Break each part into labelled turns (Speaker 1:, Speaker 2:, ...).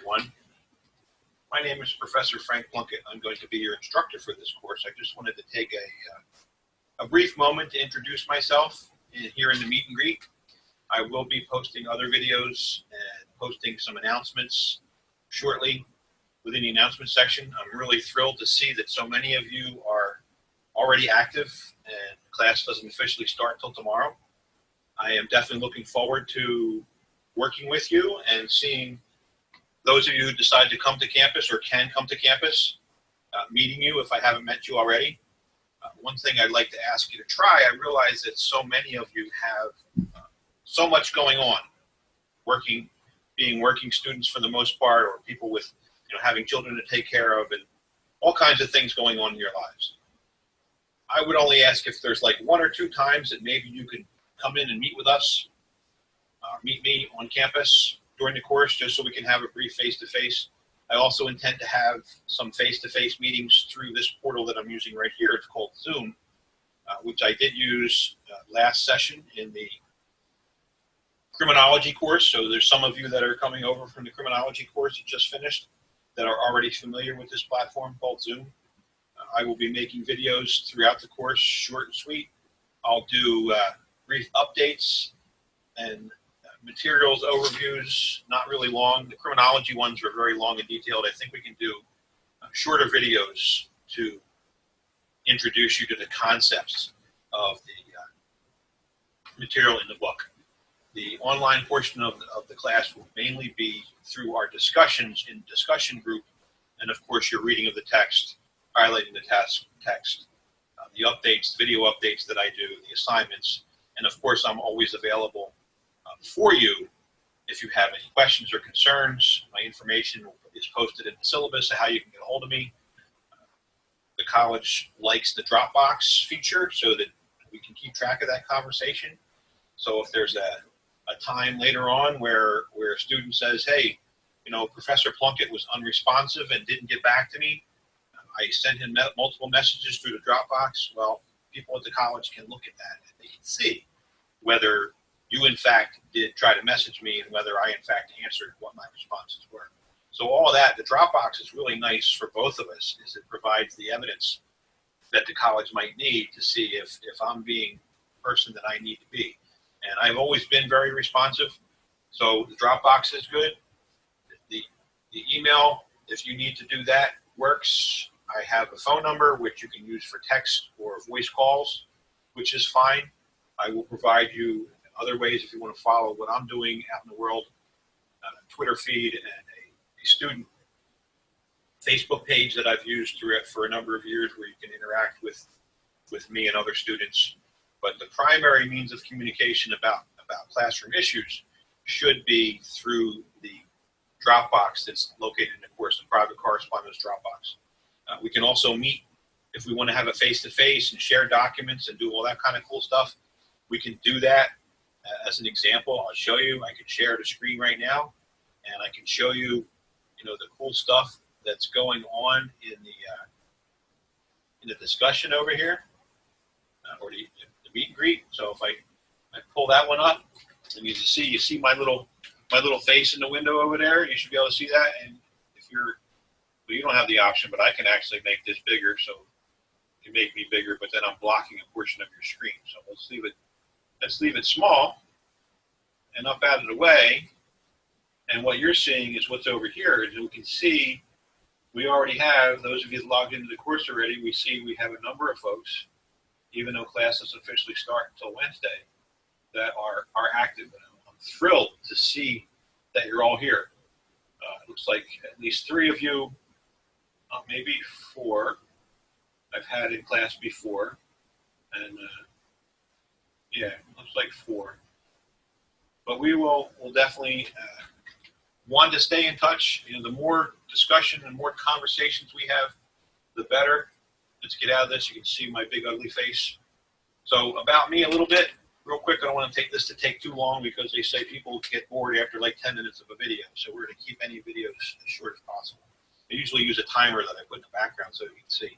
Speaker 1: everyone. My name is Professor Frank Plunkett. I'm going to be your instructor for this course. I just wanted to take a brief moment to introduce myself here in the meet and greet. I will be posting other videos and posting some announcements shortly within the announcement section. I'm really thrilled to see that so many of you are already active and class doesn't officially start till tomorrow. I am definitely looking forward to working with you and seeing those of you who decide to come to campus or can come to campus, meeting you if I haven't met you already. One thing I'd like to ask you to try, I realize that so many of you have so much going on, being working students for the most part, or people with having children to take care of, and all kinds of things going on in your lives. I would only ask if there's like 1 or 2 times that maybe you could come in and meet with us, meet me on campus during the course, just so we can have a brief face-to-face. I also intend to have some face-to-face meetings through this portal that I'm using right here. It's called Zoom, which I did use last session in the criminology course. So there's some of you that are coming over from the criminology course that just finished that are already familiar with this platform called Zoom. I will be making videos throughout the course, short and sweet. I'll do brief updates and materials overviews, not really long. The criminology ones are very long and detailed. I think we can do shorter videos to introduce you to the concepts of the material in the book. The online portion of the class will mainly be through our discussions in discussion group, and of course your reading of the text, highlighting the text, the updates, video updates that I do, the assignments, and of course I'm always available for you if you have any questions or concerns. My information is posted in the syllabus of how you can get a hold of me. The college likes the Dropbox feature so that we can keep track of that conversation. So if there's a time later on where a student says, hey, Professor Plunkett was unresponsive and didn't get back to me, I sent him multiple messages through the Dropbox. Well, people at the college can look at that and they can see whether you in fact did try to message me and whether I in fact answered what my responses were. So all of that, the Dropbox is really nice for both of us, is it provides the evidence that the college might need to see if I'm being the person that I need to be. And I've always been very responsive, so the Dropbox is good. The email, if you need to do that, works. I have a phone number which you can use for text or voice calls, which is fine. I will provide you other ways if you want to follow what I'm doing out in the world, Twitter feed and a student Facebook page that I've used for a number of years where you can interact with me and other students. But the primary means of communication about classroom issues should be through the Dropbox that's located in the course, the private correspondence Dropbox. We can also meet if we want to have a face-to-face and share documents and do all that kind of cool stuff. We can do that. As an example, I'll show you. I can share the screen right now, and I can show you, the cool stuff that's going on in the discussion over here, or the meet and greet. So if I pull that one up, and you see my little face in the window over there. You should be able to see that. And if you don't have the option, but I can actually make this bigger. So you make me bigger, but then I'm blocking a portion of your screen. So let's leave it small and up out of the way. And what you're seeing is what's over here. As you can see, we already have, those of you that logged into the course already, we see we have a number of folks, even though class doesn't officially start until Wednesday, that are active. I'm thrilled to see that you're all here. It looks like at least 3 of you, maybe 4, I've had in class before. And yeah, looks like 4. But we'll definitely want to stay in touch. The more discussion and more conversations we have, the better. Let's get out of this. You can see my big ugly face. So about me a little bit, real quick. I don't want to take too long because they say people get bored after like 10 minutes of a video. So we're going to keep any videos as short as possible. I usually use a timer that I put in the background so you can see.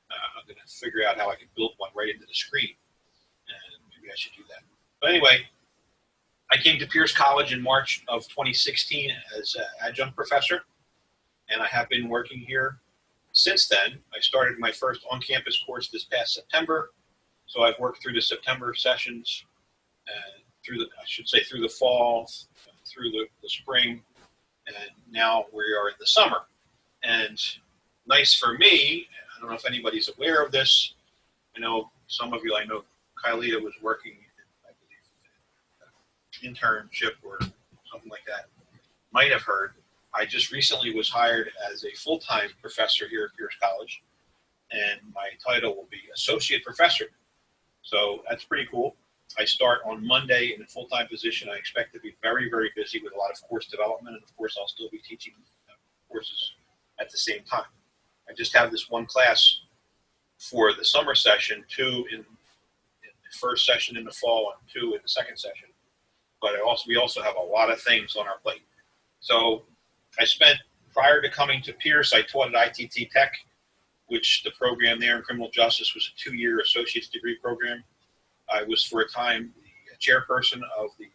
Speaker 1: I'm going to figure out how I can build one right into the screen. And maybe I should do that. But anyway, I came to Pierce College in March of 2016 as an adjunct professor, and I have been working here since then. I started my first on-campus course this past September, so I've worked through the September sessions, through the fall, through the spring, and now we are in the summer. And nice for me, I don't know if anybody's aware of this. I know some of you, I know Kylita was working, I believe, internship or something like that. Might have heard. I just recently was hired as a full-time professor here at Pierce College, and my title will be associate professor. So that's pretty cool. I start on Monday in a full-time position. I expect to be very, very busy with a lot of course development, and of course I'll still be teaching courses at the same time. I just have this one class for the summer session, 2 in the first session in the fall and 2 in the second session. But we also have a lot of things on our plate. So I spent, prior to coming to Pierce, I taught at ITT Tech, which the program there in criminal justice was a 2-year associate's degree program. I was for a time the chairperson of the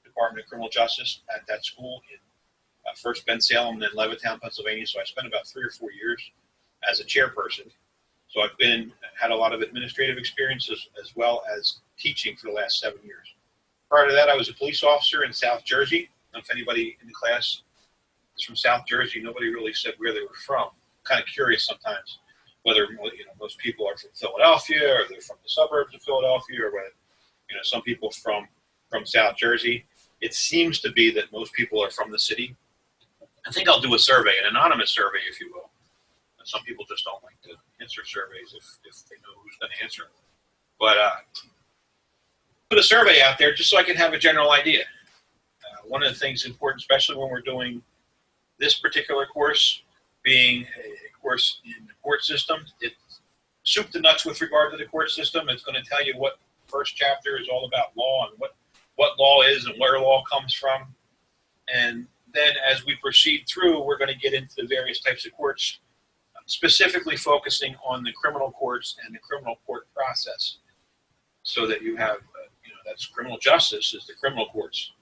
Speaker 1: Department of Criminal Justice at that school in first Bensalem and then Levittown, Pennsylvania. So I spent about 3 or 4 years as a chairperson. So I've had a lot of administrative experiences as well as teaching for the last 7 years. Prior to that, I was a police officer in South Jersey. I don't know if anybody in the class is from South Jersey. Nobody really said where they were from. I'm kind of curious sometimes whether most people are from Philadelphia or they're from the suburbs of Philadelphia, or whether some people from South Jersey. It seems to be that most people are from the city. I think I'll do a survey, an anonymous survey, if you will. Some people just don't like to answer surveys if they know who's going to answer them. But put a survey out there just so I can have a general idea. One of the things important, especially when we're doing this particular course, being a course in the court system, it's soup to nuts with regard to the court system. It's going to tell you what the first chapter is all about law and what law is and where law comes from. And then as we proceed through, we're going to get into the various types of courts, specifically focusing on the criminal courts and the criminal court process, so that you have, that's criminal justice is the criminal courts.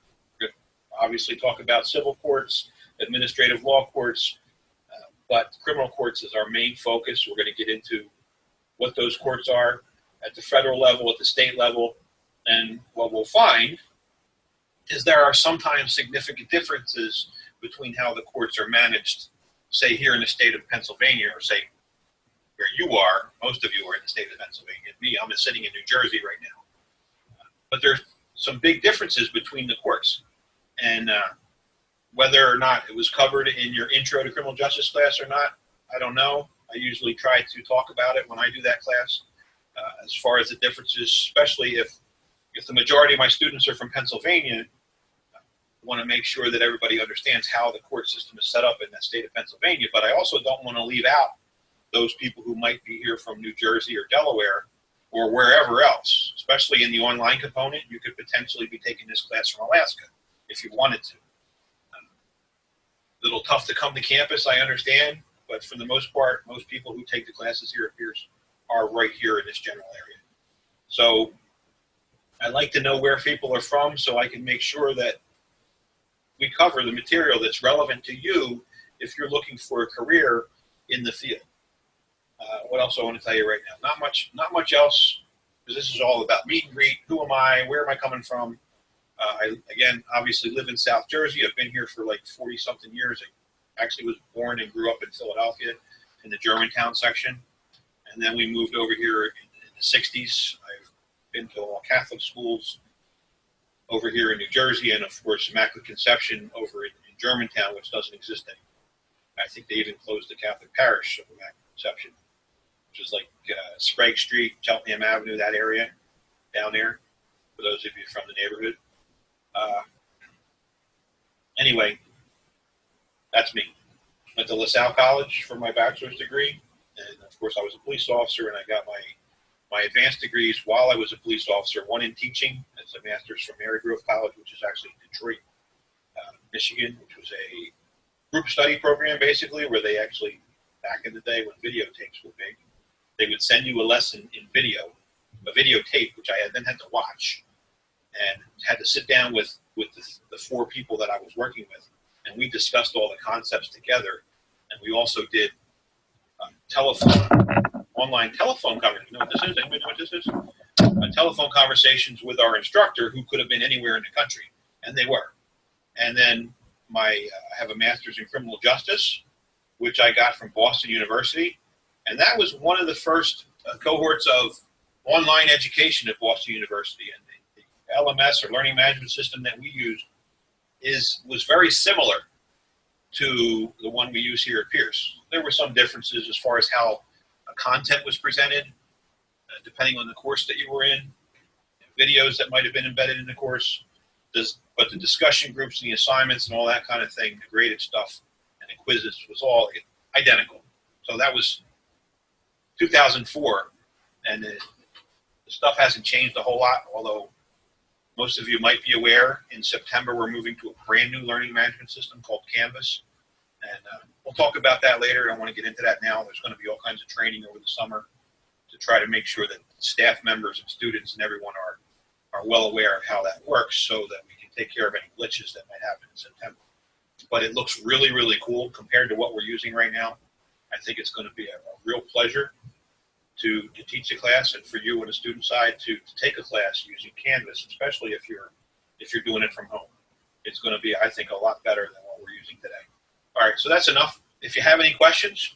Speaker 1: We're going to obviously talk about civil courts, administrative law courts, but criminal courts is our main focus. We're going to get into what those courts are at the federal level, at the state level, and what we'll find is there are sometimes significant differences between how the courts are managed, say here in the state of Pennsylvania, or say where you are, most of you are in the state of Pennsylvania. Me, I'm sitting in New Jersey right now. But there's some big differences between the courts. And whether or not it was covered in your intro to criminal justice class or not, I don't know. I usually try to talk about it when I do that class, as far as the differences, especially if the majority of my students are from Pennsylvania. I want to make sure that everybody understands how the court system is set up in the state of Pennsylvania, but I also don't want to leave out those people who might be here from New Jersey or Delaware or wherever else. Especially in the online component, you could potentially be taking this class from Alaska if you wanted to. A little tough to come to campus, I understand, but for the most part, most people who take the classes here at Pierce are right here in this general area. So I like to know where people are from so I can make sure that we cover the material that's relevant to you if you're looking for a career in the field. What else I want to tell you right now? Not much else, because this is all about meet and greet. Who am I? Where am I coming from? I, again, obviously live in South Jersey. I've been here for like 40-something years. I actually was born and grew up in Philadelphia in the Germantown section. And then we moved over here in the 60s. I've been to all Catholic schools over here in New Jersey, and of course Immaculate Conception over in Germantown, which doesn't exist anymore. I think they even closed the Catholic parish of Immaculate Conception, which is like Sprague Street, Cheltenham Avenue, that area down there, for those of you from the neighborhood. Anyway, that's me. Went to LaSalle College for my bachelor's degree, and of course I was a police officer, and I got my advanced degrees while I was a police officer, one in teaching as a master's from Mary Grove College, which is actually in Detroit, Michigan, which was a group study program basically, where they actually, back in the day when videotapes were big, they would send you a lesson in video, a videotape, which I then had to watch. and had to sit down with the 4 people that I was working with, and we discussed all the concepts together. And we also did online telephone conversations. You know what this is? Anybody know what this is? Telephone conversations with our instructor, who could have been anywhere in the country, and they were. And then I have a master's in criminal justice, which I got from Boston University, and that was one of the first cohorts of online education at Boston University. And the LMS, or learning management system, that we used was very similar to the one we use here at Pierce. There were some differences as far as how content was presented, depending on the course that you were in, videos that might have been embedded in the course, but the discussion groups and the assignments and all that kind of thing, the graded stuff and the quizzes, was all identical. So that was 2004, and the stuff hasn't changed a whole lot, although most of you might be aware, in September we're moving to a brand new learning management system called Canvas, and we'll talk about that later. I don't want to get into that now. There's going to be all kinds of training over the summer to try to make sure that staff members and students and everyone are well aware of how that works, so that we can take care of any glitches that might happen in September. But it looks really, really cool compared to what we're using right now. I think it's going to be a real pleasure to teach a class, and for you on the student side to take a class using Canvas, especially if you're doing it from home. It's going to be, I think, a lot better than what we're using today. All right, so that's enough. If you have any questions,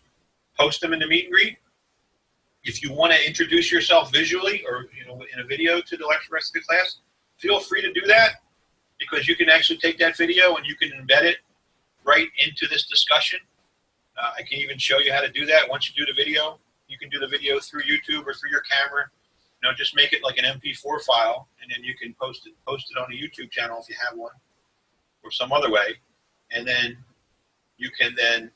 Speaker 1: post them in the meet and greet. If you want to introduce yourself visually or in a video to the rest of the class, feel free to do that, because you can actually take that video and you can embed it right into this discussion. I can even show you how to do that once you do the video. You can do the video through YouTube or through your camera. Just make it like an MP4 file, and then you can post it on a YouTube channel if you have one, or some other way, and then you can then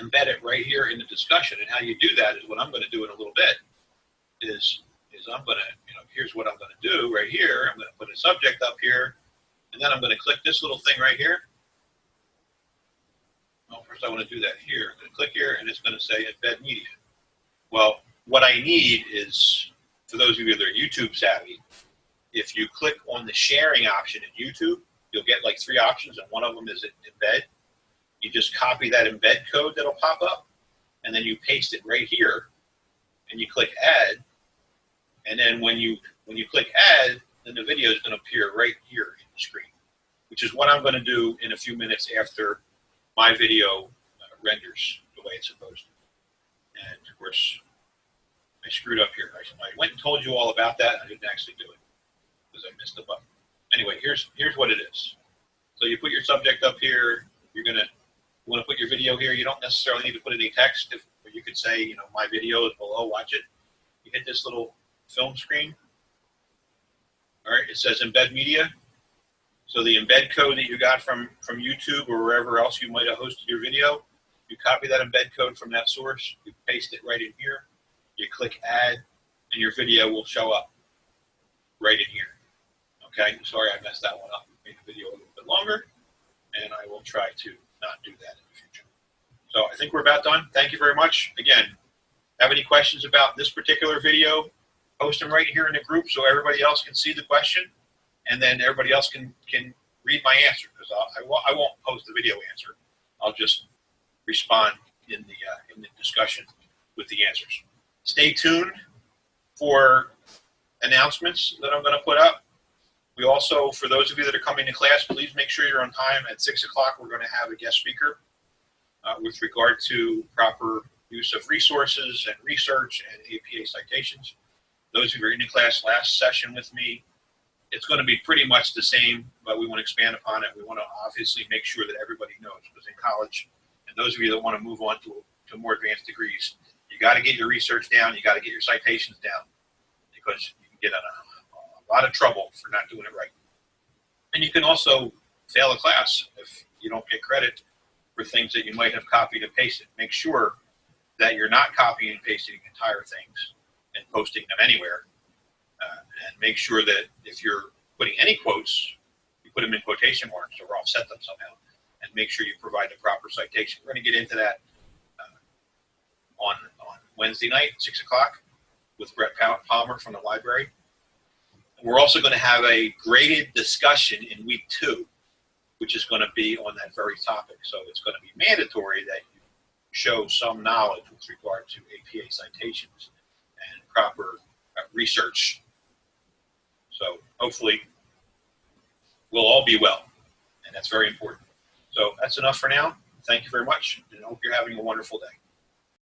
Speaker 1: embed it right here in the discussion. And how you do that is what I'm going to do in a little bit. Is I'm going to, here's what I'm going to do right here. I'm going to put a subject up here, and then I'm going to click this little thing right here. Well, first I want to do that here. I'm going to click here, and it's going to say embed media. Well, what I need is, for those of you that are YouTube savvy, if you click on the sharing option in YouTube, you'll get like 3 options, and one of them is embed. You just copy that embed code that'll pop up, and then you paste it right here, and you click add. And then when you click add, then the video is going to appear right here in the screen, which is what I'm going to do in a few minutes after my video renders the way it's supposed to. And of course, I screwed up here. I went and told you all about that. I didn't actually do it because I missed the button. Anyway, here's what it is. So you put your subject up here. You want to put your video here. You don't necessarily need to put any text. You could say, my video is below, watch it. You hit this little film screen. All right, it says embed media. So the embed code that you got from YouTube or wherever else you might have hosted your video, you copy that embed code from that source, you paste it right in here, you click add, and your video will show up right in here. Okay, sorry I messed that one up. Made the video a little bit longer, and I will try to not do that in the future. So I think we're about done. Thank you very much. Again, have any questions about this particular video, post them right here in the group so everybody else can see the question, and then everybody else can read my answer, because I won't post the video answer. I'll just respond in the discussion with the answers. Stay tuned for announcements that I'm going to put up. We also, for those of you that are coming to class, please make sure you're on time. At 6 o'clock, we're going to have a guest speaker with regard to proper use of resources and research and APA citations. Those who were in the class last session with me, it's going to be pretty much the same, but we want to expand upon it. We want to obviously make sure that everybody knows, because in college, and those of you that want to move on to more advanced degrees, you got to get your research down, you got to get your citations down, because you can get in a lot of trouble for not doing it right. And you can also fail a class if you don't get credit for things that you might have copied and pasted. Make sure that you're not copying and pasting entire things and posting them anywhere. And make sure that if you're putting any quotes, you put them in quotation marks or offset them somehow, and make sure you provide the proper citation. We're going to get into that on Wednesday night, 6 o'clock, with Brett Palmer from the library. We're also going to have a graded discussion in week 2, which is going to be on that very topic. So it's going to be mandatory that you show some knowledge with regard to APA citations and proper research. So hopefully we'll all be well, and that's very important. So that's enough for now. Thank you very much, and I hope you're having a wonderful day.